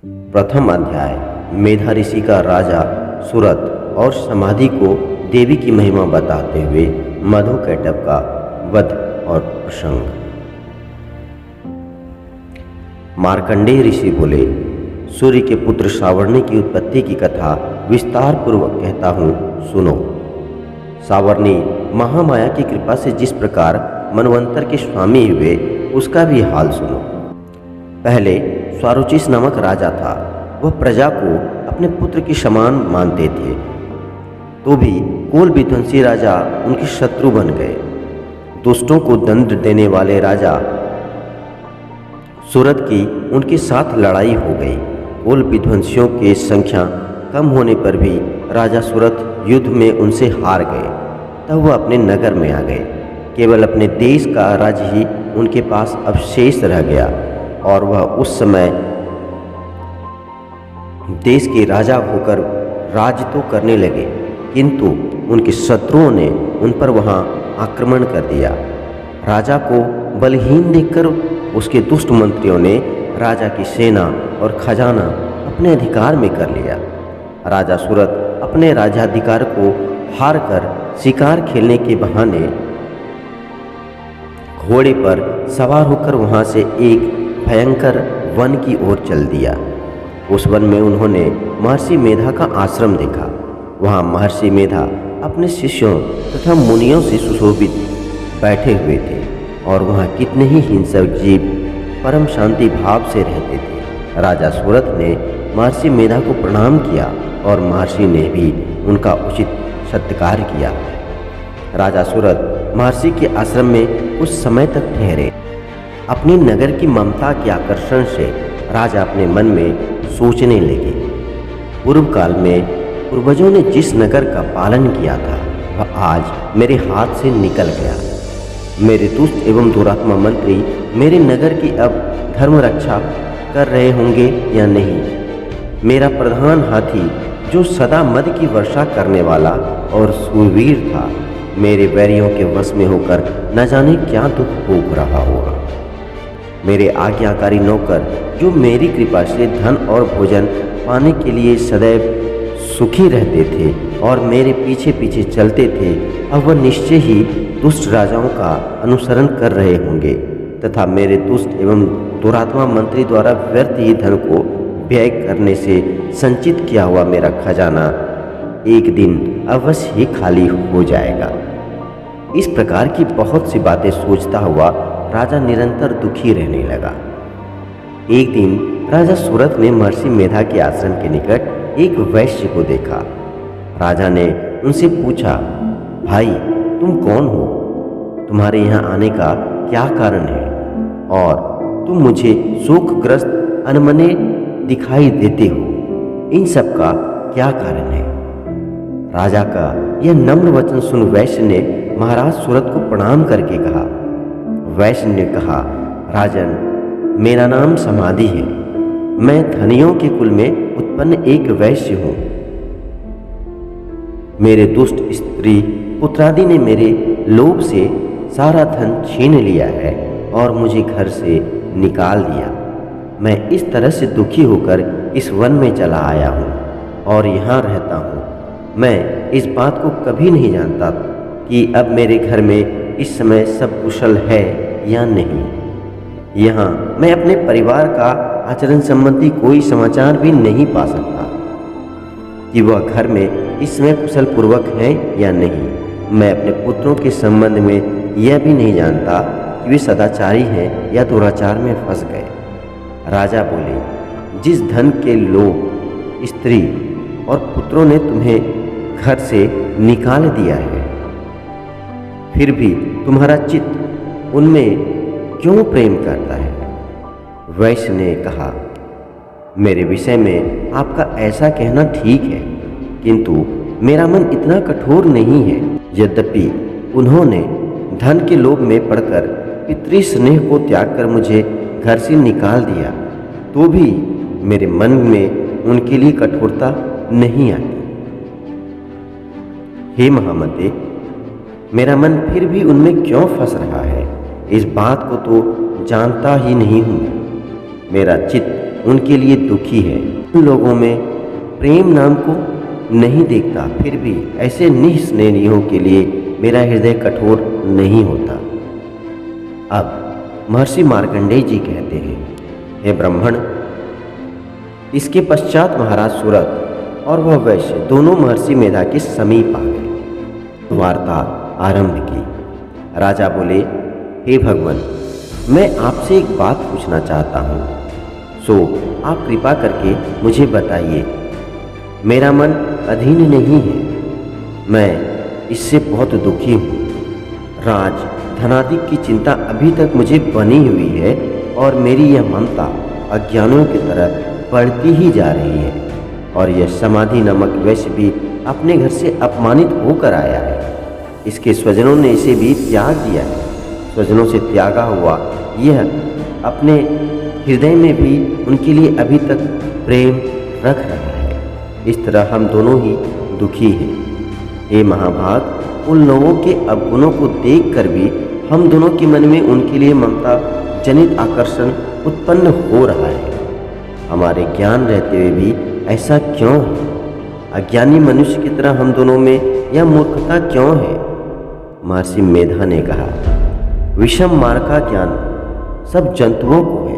प्रथम अध्याय। मेधा ऋषि का राजा सुरथ और समाधि को देवी की महिमा बताते हुए मधुकैटभ का वध और प्रसंग। मार्कंडेय ऋषि बोले, सूर्य के पुत्र सावर्णी की उत्पत्ति की कथा विस्तार पूर्वक कहता हूँ, सुनो। सावर्णी महामाया की कृपा से जिस प्रकार मनवंतर के स्वामी हुए, उसका भी हाल सुनो। पहले स्वारुचिस नामक राजा था। वह प्रजा को अपने पुत्र के समान मानते थे, तो भी कोल विध्वंसी राजा उनके शत्रु बन गए। दुष्टों को दंड देने वाले राजा सुरथ की उनके साथ लड़ाई हो गई। कोल विध्वंसियों की संख्या कम होने पर भी राजा सुरथ युद्ध में उनसे हार गए। तब वह अपने नगर में आ गए। केवल अपने देश का राज्य ही उनके पास अवशेष रह गया और वह उस समय देश के राजा होकर राज तो करने लगे, किंतु उनके शत्रुओं ने उन पर वहां आक्रमण कर दिया। राजा को बलहीन देखकर उसके दुष्ट मंत्रियों ने राजा की सेना और खजाना अपने अधिकार में कर लिया। राजा सुरथ अपने राज्याधिकार को हार कर शिकार खेलने के बहाने घोड़े पर सवार होकर वहां से एक भयंकर वन की ओर चल दिया। उस वन में उन्होंने महर्षि मेधा का आश्रम देखा। वहां महर्षि मेधा अपने शिष्यों तथा मुनियों से सुशोभित बैठे हुए थे और वहां कितने ही हिंसक जीव परम शांति भाव से रहते थे। राजा सुरथ ने महर्षि मेधा को प्रणाम किया और महर्षि ने भी उनका उचित सत्कार किया। राजा सुरथ महर्षि के आश्रम में कुछ समय तक ठहरे। अपनी नगर की ममता के आकर्षण से राजा अपने मन में सोचने लगे, पूर्व काल में पूर्वजों ने जिस नगर का पालन किया था, वह आज मेरे हाथ से निकल गया। मेरे दुष्ट एवं दुरात्मा मंत्री मेरे नगर की अब धर्म रक्षा कर रहे होंगे या नहीं। मेरा प्रधान हाथी, जो सदा मद की वर्षा करने वाला और सूरवीर था, मेरे वैरियों के वश में होकर न जाने क्या दुख भोग रहा होगा। मेरे आज्ञाकारी नौकर, जो मेरी कृपा से धन और भोजन पाने के लिए सदैव सुखी रहते थे और मेरे पीछे पीछे चलते थे, अब वह निश्चय ही दुष्ट राजाओं का अनुसरण कर रहे होंगे तथा मेरे दुष्ट एवं दुरात्मा मंत्री द्वारा व्यर्थ ही धन को व्यय करने से संचित किया हुआ मेरा खजाना एक दिन अवश्य ही खाली हो जाएगा। इस प्रकार की बहुत सी बातें सोचता हुआ राजा निरंतर दुखी रहने लगा। एक दिन राजा सुरथ ने महर्षि मेधा के आश्रम के निकट एक वैश्य को देखा। राजा ने उनसे पूछा, भाई, तुम कौन हो? तुम्हारे यहाँ आने का क्या कारण है? और तुम मुझे शोकग्रस्त अनमने दिखाई देते हो, इन सब का क्या कारण है? राजा का यह नम्र वचन सुन वैश्य ने महाराज सुरथ को प्रणाम करके कहा। वैश्य ने कहा, राजन, मेरा नाम समाधि है। मैं धनियों के कुल में उत्पन्न एक वैश्य हूँ। मेरे दुष्ट स्त्री पुत्रादि ने मेरे लोभ से सारा धन छीन लिया है और मुझे घर से निकाल दिया। मैं इस तरह से दुखी होकर इस वन में चला आया हूँ और यहाँ रहता हूँ। मैं इस बात को कभी नहीं जानता कि अब मेरे घर में इस समय सब कुशल है या नहीं। यहाँ मैं अपने परिवार का आचरण संबंधी कोई समाचार भी नहीं पा सकता कि वह घर में इस समय कुशल पूर्वक है या नहीं। मैं अपने पुत्रों के संबंध में यह भी नहीं जानता कि वे सदाचारी हैं या दुराचार में फंस गए। राजा बोले, जिस धन के लोभ स्त्री और पुत्रों ने तुम्हें घर से निकाल दिया है, फिर भी तुम्हारा चित्त उनमें क्यों प्रेम करता है? वैश्य ने कहा, मेरे विषय में आपका ऐसा कहना ठीक है, किंतु मेरा मन इतना कठोर नहीं है। यद्यपि उन्होंने धन के लोभ में पड़कर पितृ स्नेह को त्याग कर मुझे घर से निकाल दिया, तो भी मेरे मन में उनके लिए कठोरता नहीं आती। हे महामते, मेरा मन फिर भी उनमें क्यों फंस रहा है, इस बात को तो जानता ही नहीं हूँ। मेरा चित्त उनके लिए दुखी है। उन लोगों में प्रेम नाम को नहीं देखता, फिर भी ऐसे निस्नेहियों के लिए मेरा हृदय कठोर नहीं होता। अब महर्षि मार्कंडेय जी कहते हैं, हे ब्राह्मण, इसके पश्चात महाराज सुरथ और वह वैश्य दोनों महर्षि मेधा के समीप आ गए। वार्ता आरंभ की। राजा बोले, हे भगवान, मैं आपसे एक बात पूछना चाहता हूँ, सो आप कृपा करके मुझे बताइए। मेरा मन अधीन नहीं है, मैं इससे बहुत दुखी हूँ। राज धनादि की चिंता अभी तक मुझे बनी हुई है और मेरी यह ममता अज्ञानियों की तरह बढ़ती ही जा रही है। और यह समाधि नामक वैश्य भी अपने घर से अपमानित होकर आया है। इसके स्वजनों ने इसे भी त्याग दिया है। स्वजनों से त्यागा हुआ यह अपने हृदय में भी उनके लिए अभी तक प्रेम रख रहा है। इस तरह हम दोनों ही दुखी हैं। हे महाभाग, उन लोगों के अवगुणों को देखकर भी हम दोनों के मन में उनके लिए ममता जनित आकर्षण उत्पन्न हो रहा है। हमारे ज्ञान रहते हुए भी ऐसा क्यों है? अज्ञानी मनुष्य की तरह हम दोनों में यह मूर्खता क्यों है? महर्षि मेधा ने कहा, विषम मार्ग का ज्ञान सब जंतुओं को है।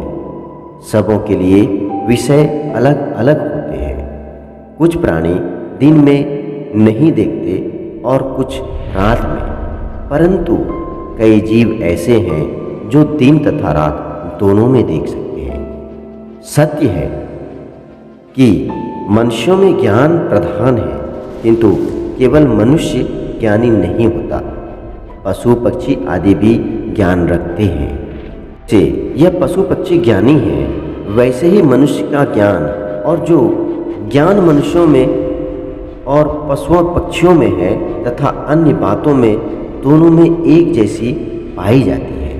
सबों के लिए विषय अलग अलग होते हैं। कुछ प्राणी दिन में नहीं देखते और कुछ रात में, परंतु कई जीव ऐसे हैं जो दिन तथा रात दोनों में देख सकते हैं। सत्य है कि मनुष्यों में ज्ञान प्रधान है, किंतु केवल मनुष्य ज्ञानी नहीं होता। पशु पक्षी आदि भी ज्ञान रखते हैं। से यह पशु पक्षी ज्ञानी है, वैसे ही मनुष्य का ज्ञान और जो ज्ञान मनुष्यों में और पशुओं पक्षियों में है तथा अन्य बातों में, दोनों में एक जैसी पाई जाती है।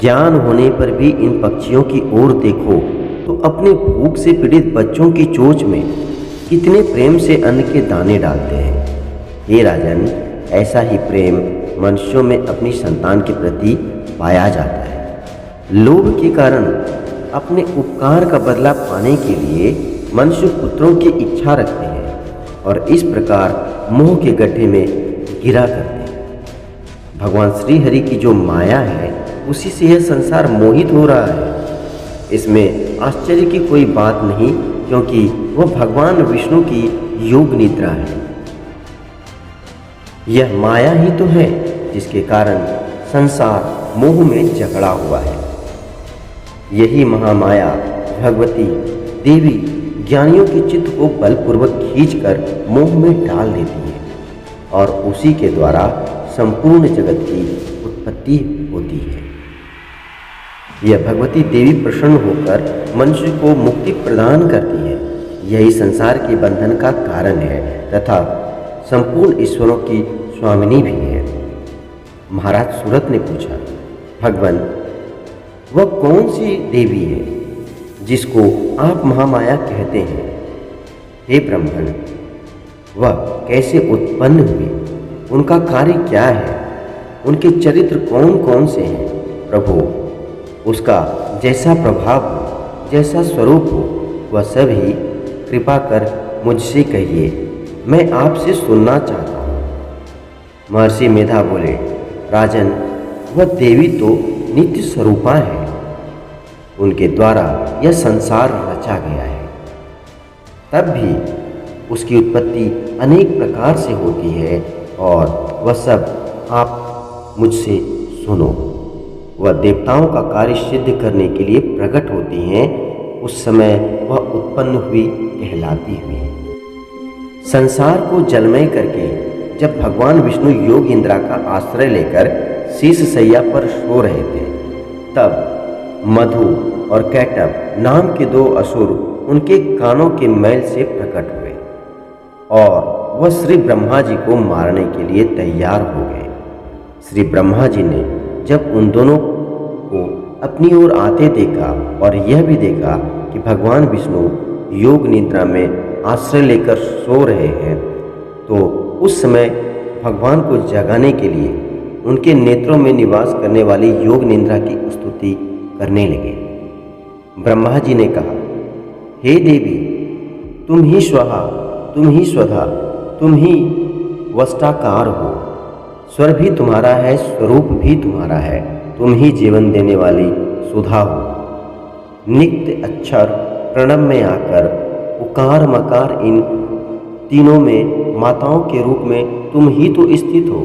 ज्ञान होने पर भी इन पक्षियों की ओर देखो तो अपने भूख से पीड़ित बच्चों की चोंच में कितने प्रेम से अन्न के दाने डालते हैं। हे राजन, ऐसा ही प्रेम मनुष्यों में अपनी संतान के प्रति पाया जाता है। लोभ के कारण अपने उपकार का बदला पाने के लिए मनुष्य पुत्रों की इच्छा रखते हैं और इस प्रकार मोह के गड्ढे में गिरा करते हैं। भगवान श्री हरि की जो माया है, उसी से यह संसार मोहित हो रहा है। इसमें आश्चर्य की कोई बात नहीं, क्योंकि वह भगवान विष्णु की योग निद्रा है। यह माया ही तो है जिसके कारण संसार मोह में जकड़ा हुआ है। यही महामाया भगवती देवी ज्ञानियों के चित्त को बलपूर्वक खींचकर मोह में डाल देती है और उसी के द्वारा संपूर्ण जगत की उत्पत्ति होती है। यह भगवती देवी प्रसन्न होकर मनुष्य को मुक्ति प्रदान करती है। यही संसार के बंधन का कारण है तथा संपूर्ण ईश्वरों की स्वामिनी भी है। महाराज सुरथ ने पूछा, भगवान, वह कौन सी देवी है जिसको आप महामाया कहते हैं? हे ब्राह्मण, वह कैसे उत्पन्न हुई? उनका कार्य क्या है? उनके चरित्र कौन कौन से हैं? प्रभु, उसका जैसा प्रभाव हो, जैसा स्वरूप हो, वह सभी कृपा कर मुझसे कहिए, मैं आपसे सुनना चाहता हूँ। महर्षि मेधा बोले, राजन, वह देवी तो नित्य स्वरूपा है। उनके द्वारा यह संसार रचा गया है। तब भी उसकी उत्पत्ति अनेक प्रकार से होती है और वह सब आप मुझसे सुनो। वह देवताओं का कार्य सिद्ध करने के लिए प्रकट होती हैं। उस समय वह उत्पन्न हुई कहलाती हुई। संसार को जलमय करके जब भगवान विष्णु योग इंद्रा का आश्रय लेकर शीश सैया पर सो रहे थे, तब मधु और कैटभ नाम के दो असुर उनके कानों के मैल से प्रकट हुए और वह श्री ब्रह्मा जी को मारने के लिए तैयार हो गए। श्री ब्रह्मा जी ने जब उन दोनों को अपनी ओर आते देखा और यह भी देखा कि भगवान विष्णु योग निद्रा में आश्रय लेकर सो रहे हैं, तो उस समय भगवान को जगाने के लिए उनके नेत्रों में निवास करने वाली योग निद्रा की स्तुति करने लगे। ब्रह्मा जी ने कहा, हे देवी, तुम ही स्वाहा, तुम ही स्वधा, तुम ही वस्ताकार हो। स्वर भी तुम्हारा है, स्वरूप भी तुम्हारा है। तुम ही जीवन देने वाली सुधा हो। नित्य अक्षर प्रणव में आकर उकार मकार इन तीनों में माताओं के रूप में तुम ही तो स्थित हो।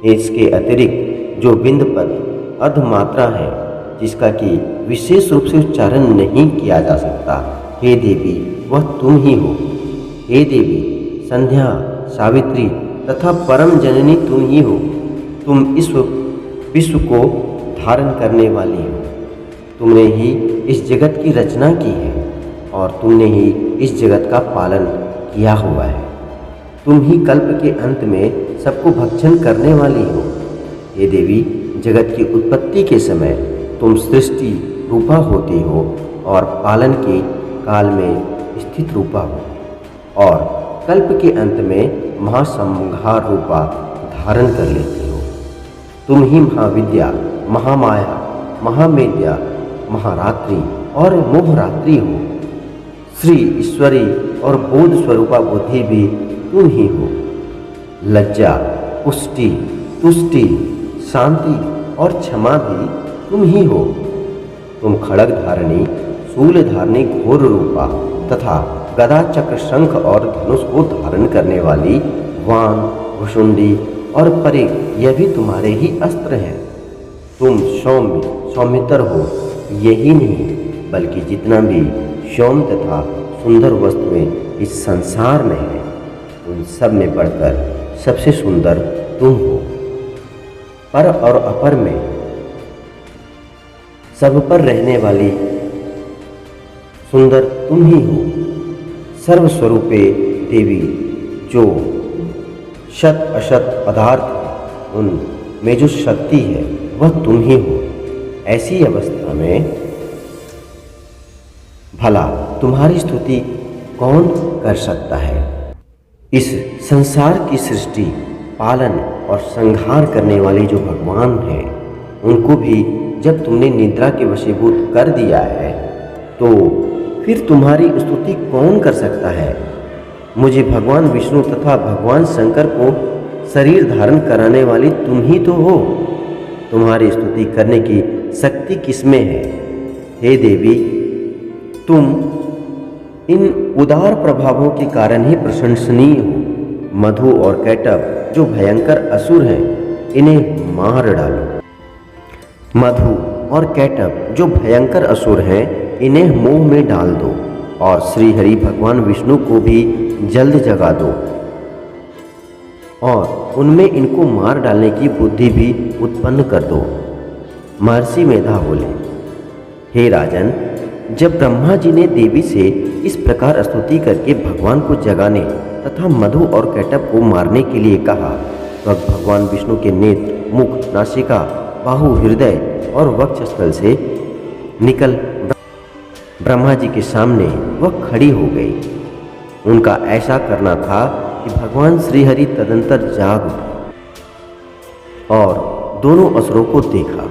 इसके अतिरिक्त जो बिंद पद अर्धमात्रा है, जिसका कि विशेष रूप से उच्चारण नहीं किया जा सकता, हे देवी, वह तुम ही हो। हे देवी, संध्या, सावित्री तथा परम जननी तुम ही हो। तुम इस विश्व को धारण करने वाली हो। तुमने ही इस जगत की रचना की है और तुमने ही इस जगत का पालन किया हुआ है। तुम ही कल्प के अंत में सबको भक्षण करने वाली हो। हे देवी, जगत की उत्पत्ति के समय तुम सृष्टि रूपा होती हो और पालन के काल में स्थित रूपा हो और कल्प के अंत में महासंहार रूपा धारण कर लेती हो। तुम ही महाविद्या, महामाया, महामेद्या, महारात्रि और मोहरात्रि हो। श्री ईश्वरी और बोध स्वरूपा बुद्धि भी तुम ही हो। लज्जा, पुष्टि, तुष्टि, शांति और क्षमा भी तुम ही हो। तुम खड़ग धारणी, शूल धारणी घोर रूपा तथा गदा, चक्र, शंख और धनुष को धारण करने वाली वान, भुषुंडी और परिग, यह भी तुम्हारे ही अस्त्र हैं। तुम सौम्य, सौम्यतर हो। यही नहीं बल्कि जितना भी सौम्य तथा सुंदर वस्तुएं इस संसार में है, उन सब में बढ़कर सबसे सुंदर तुम हो। पर और अपर में सब पर रहने वाली सुंदर तुम ही हो। सर्वस्वरूपे देवी, जो शत अशत पदार्थ है, उनमें जो शक्ति है वह तुम ही हो। ऐसी अवस्था में भला तुम्हारी स्तुति कौन कर सकता है। इस संसार की सृष्टि, पालन और संहार करने वाले जो भगवान हैं, उनको भी जब तुमने निद्रा के वशीभूत कर दिया है, तो फिर तुम्हारी स्तुति कौन कर सकता है। मुझे भगवान विष्णु तथा भगवान शंकर को शरीर धारण कराने वाली तुम ही तो हो। तुम्हारी स्तुति करने की शक्ति किसमें है। हे देवी, तुम इन उदार प्रभावों के कारण ही प्रशंसनीय हो। मधु और कैटभ जो भयंकर असुर हैं, इन्हें मार डालो। मधु और कैटभ जो भयंकर असुर हैं, इन्हें मुंह में डाल दो और श्री हरि भगवान विष्णु को भी जल्द जगा दो और उनमें इनको मार डालने की बुद्धि भी उत्पन्न कर दो। महर्षि मेधा बोले, हे राजन, जब ब्रह्मा जी ने देवी से इस प्रकार स्तुति करके भगवान को जगाने तथा मधु और कैटभ को मारने के लिए कहा, तब भगवान विष्णु के नेत्र, मुख, नासिका, बाहु, हृदय और वक्षस्थल से निकल ब्रह्मा जी के सामने वह खड़ी हो गई। उनका ऐसा करना था कि भगवान श्रीहरि तदंतर जाग उठे और दोनों असुरों को देखा,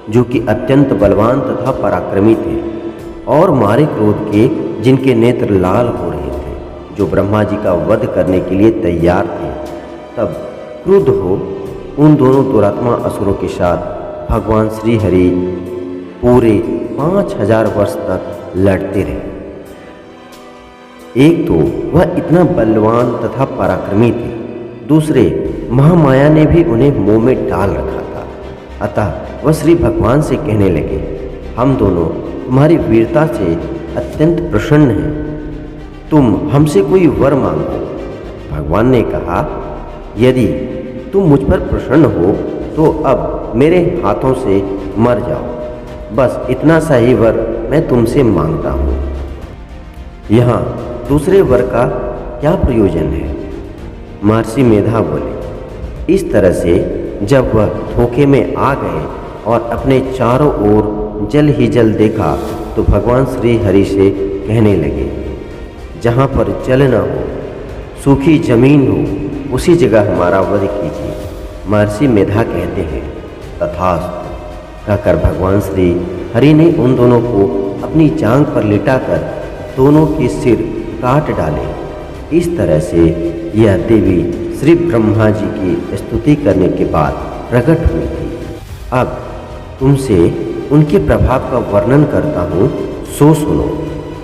जो कि अत्यंत बलवान तथा पराक्रमी थे और मारे क्रोध के, जिनके नेत्र लाल हो रहे थे, जो ब्रह्मा जी का वध करने के लिए तैयार थे। तब क्रुद्ध हो उन दोनों दुरात्मा असुरों के साथ भगवान श्रीहरि पूरे 5000 वर्ष तक लड़ते रहे। एक तो वह इतना बलवान तथा पराक्रमी थे, दूसरे महामाया ने भी उन्हें मुंह में डाल रखा था। अतः वह श्री भगवान से कहने लगे, हम दोनों तुम्हारी वीरता से अत्यंत प्रसन्न हैं। तुम हमसे कोई वर मांगो। भगवान ने कहा, यदि तुम मुझ पर प्रसन्न हो तो अब मेरे हाथों से मर जाओ। बस इतना सा ही वर मैं तुमसे मांगता हूँ। यहाँ दूसरे वर का क्या प्रयोजन है। महर्षि मेधा बोले, इस तरह से जब वह धोखे में आ गए और अपने चारों ओर जल ही जल देखा, तो भगवान श्री हरि से कहने लगे, जहाँ पर जल न हो, सूखी जमीन हो, उसी जगह हमारा वध कीजिए। महर्षि मेधा कहते हैं, तथास्तु कहकर भगवान श्री हरि ने उन दोनों को अपनी जांघ पर लिटाकर दोनों के सिर काट डाले। इस तरह से यह देवी श्री ब्रह्मा जी की स्तुति करने के बाद प्रकट हुई थी। अब तुमसे उनके प्रभाव का वर्णन करता हूँ, सो सुनो।